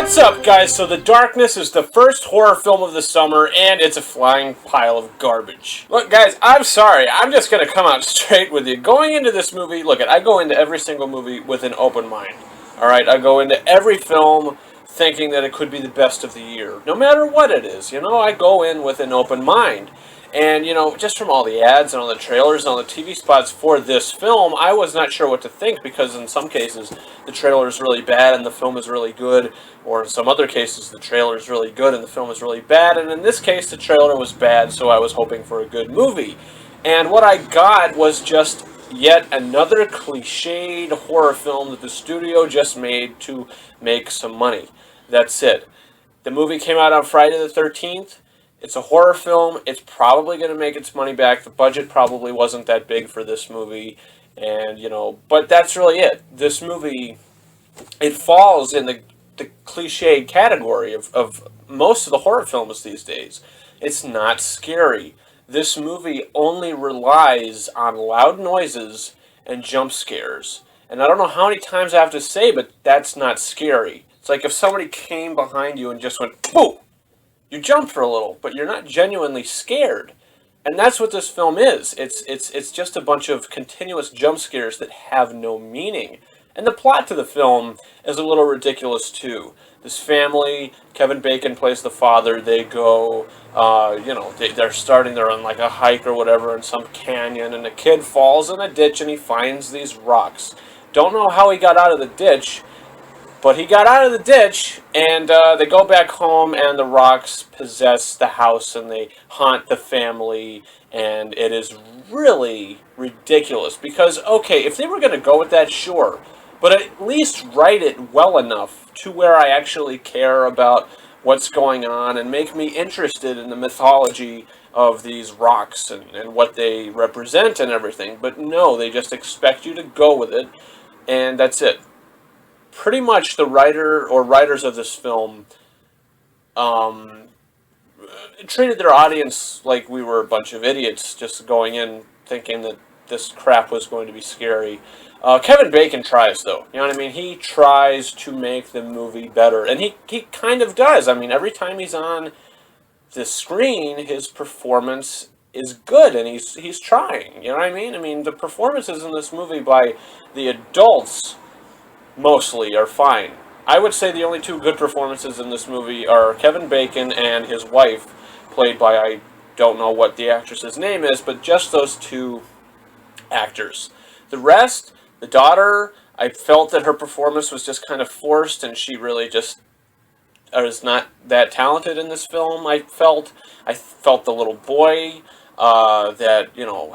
What's up, guys? So The Darkness is the first horror film of the summer, and it's a flying pile of garbage. Look, guys, I'm sorry. I'm just going to come out straight with you. Going into this movie, look, I go into every single movie with an open mind. All right? I go into every film thinking that it could be the best of the year. No matter what it is, I go in with an open mind. And, just from all the ads and all the trailers and all the TV spots for this film, I was not sure what to think, because in some cases the trailer is really bad and the film is really good, or in some other cases the trailer is really good and the film is really bad, and in this case the trailer was bad, so I was hoping for a good movie. And what I got was just yet another cliched horror film that the studio just made to make some money. That's it. The movie came out on Friday the 13th. It's a horror film. It's probably going to make its money back. The budget probably wasn't that big for this movie. And, but that's really it. This movie, it falls in the cliched category of most of the horror films these days. It's not scary. This movie only relies on loud noises and jump scares. And I don't know how many times I have to say, but that's not scary. It's like if somebody came behind you and just went, "Boo!" You jump for a little, but you're not genuinely scared. And that's what this film is. It's just a bunch of continuous jump scares that have no meaning. And the plot to the film is a little ridiculous too. This family, Kevin Bacon plays the father, they go, they're on like a hike or whatever in some canyon, and the kid falls in a ditch and he finds these rocks. Don't know how he got out of the ditch, but he got out of the ditch, and they go back home, and the rocks possess the house, and they haunt the family, and it is really ridiculous. Because, okay, if they were going to go with that, sure, but at least write it well enough to where I actually care about what's going on, and make me interested in the mythology of these rocks, and what they represent and everything. But no, they just expect you to go with it, and that's it. Pretty much the writer or writers of this film treated their audience like we were a bunch of idiots just going in thinking that this crap was going to be scary. Kevin Bacon tries, though. You know what I mean? He tries to make the movie better, and he kind of does. I mean, every time he's on the screen, his performance is good, and he's trying. You know what I mean? I mean, the performances in this movie by the adults mostly are fine. I would say the only two good performances in this movie are Kevin Bacon and his wife, played by, I don't know what the actress's name is, but just those two actors. The rest, the daughter, I felt that her performance was just kind of forced, and she really just is not that talented in this film. I felt the little boy that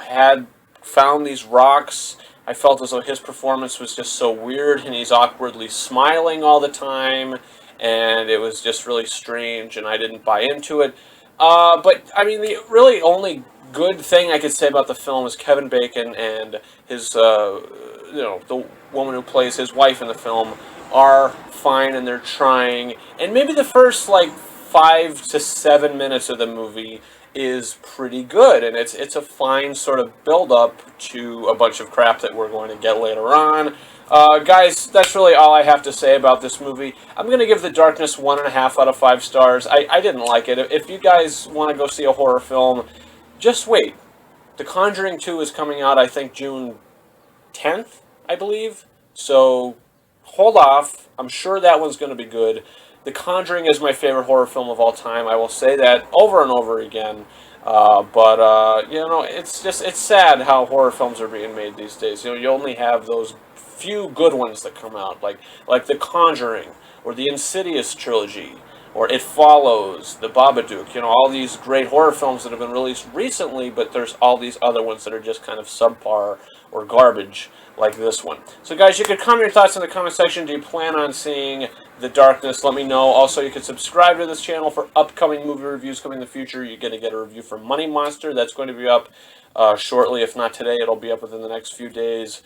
had found these rocks. I felt as though his performance was just so weird, and he's awkwardly smiling all the time, and it was just really strange, and I didn't buy into it. But, I mean, the really only good thing I could say about the film is Kevin Bacon and his, the woman who plays his wife in the film are fine, and they're trying. And maybe the first, 5 to 7 minutes of the movie is pretty good, and it's a fine sort of build-up to a bunch of crap that we're going to get later on. Guys, that's really all I have to say about this movie. I'm going to give The Darkness 1.5 out of 5 stars. I didn't like it. If you guys want to go see a horror film, just wait. The Conjuring 2 is coming out, I think, June 10th, I believe. So, hold off. I'm sure that one's going to be good. The Conjuring is my favorite horror film of all time. I will say that over and over again. It's sad how horror films are being made these days. You only have those few good ones that come out, like The Conjuring, or the Insidious trilogy, or It Follows, The Babadook. All these great horror films that have been released recently, but there's all these other ones that are just kind of subpar or garbage, like this one. So guys, you could comment your thoughts in the comment section. Do you plan on seeing The Darkness? Let me know. Also, you can subscribe to this channel for upcoming movie reviews coming in the future. You're going to get a review for Money Monster. That's going to be up shortly. If not today, it'll be up within the next few days.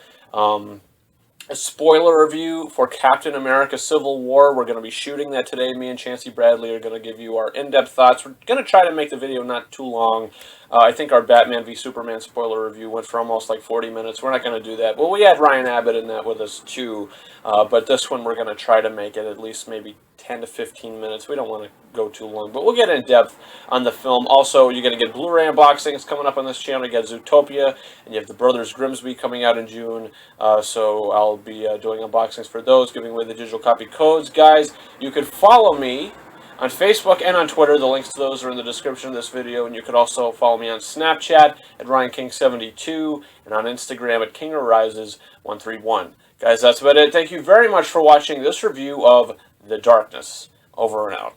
A spoiler review for Captain America Civil War. We're going to be shooting that today. Me and Chancey Bradley are going to give you our in-depth thoughts. We're going to try to make the video not too long. I think our Batman v Superman spoiler review went for almost 40 minutes. We're not going to do that. Well, we had Ryan Abbott in that with us too. But this one we're going to try to make it at least maybe 10 to 15 minutes. We don't want to go too long, but we'll get in depth on the film. Also, you're going to get Blu-ray unboxings coming up on this channel. You got Zootopia, and you have the Brothers Grimsby coming out in June. So I'll be doing unboxings for those, giving away the digital copy codes. Guys, you could follow me on Facebook and on Twitter. The links to those are in the description of this video, and you could also follow me on Snapchat at RyanKing72 and on Instagram at KingOfRises131. Guys, that's about it. Thank you very much for watching this review of The Darkness. Over and out.